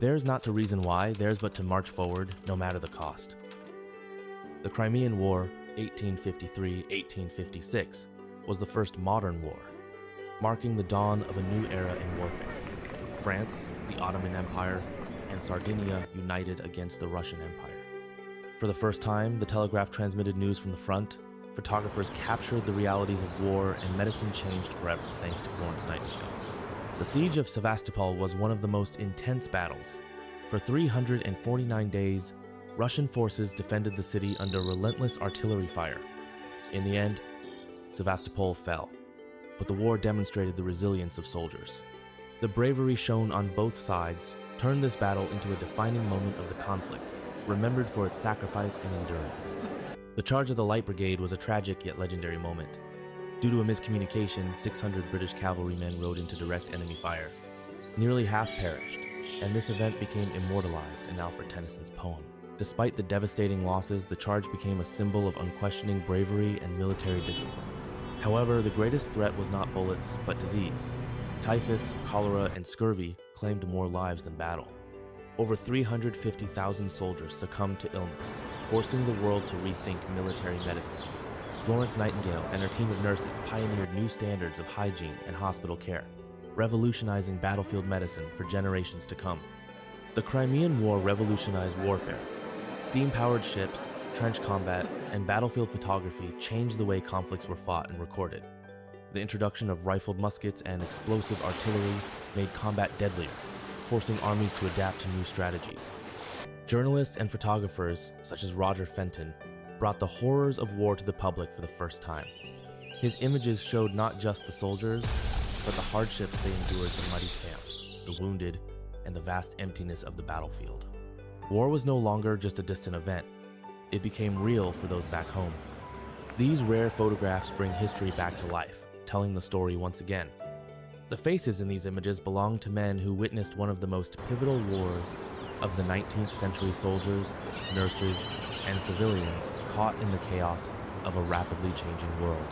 Theirs not to reason why, theirs but to march forward, no matter the cost. The Crimean War, 1853-1856, was the first modern war, marking the dawn of a new era in warfare. France, the Ottoman Empire, and Sardinia united against the Russian Empire. For the first time, the telegraph transmitted news from the front, photographers captured the realities of war, and medicine changed forever thanks to Florence Nightingale. The Siege of Sevastopol was one of the most intense battles. For 349 days, Russian forces defended the city under relentless artillery fire. In the end, Sevastopol fell, but the war demonstrated the resilience of soldiers. The bravery shown on both sides turned this battle into a defining moment of the conflict, remembered for its sacrifice and endurance. The charge of the Light Brigade was a tragic yet legendary moment. Due to a miscommunication, 600 British cavalrymen rode into direct enemy fire. Nearly half perished, and this event became immortalized in Alfred Tennyson's poem. Despite the devastating losses, the charge became a symbol of unquestioning bravery and military discipline. However, the greatest threat was not bullets, but disease. Typhus, cholera, and scurvy claimed more lives than battle. Over 350,000 soldiers succumbed to illness, forcing the world to rethink military medicine. Florence Nightingale and her team of nurses pioneered new standards of hygiene and hospital care, revolutionizing battlefield medicine for generations to come. The Crimean War revolutionized warfare. Steam-powered ships, trench combat, and battlefield photography changed the way conflicts were fought and recorded. The introduction of rifled muskets and explosive artillery made combat deadlier, forcing armies to adapt to new strategies. Journalists and photographers, such as Roger Fenton, brought the horrors of war to the public for the first time. His images showed not just the soldiers, but the hardships they endured in muddy camps, the wounded, and the vast emptiness of the battlefield. War was no longer just a distant event. It became real for those back home. These rare photographs bring history back to life, telling the story once again. The faces in these images belong to men who witnessed one of the most pivotal wars of the 19th century: soldiers, nurses, and civilians caught in the chaos of a rapidly changing world.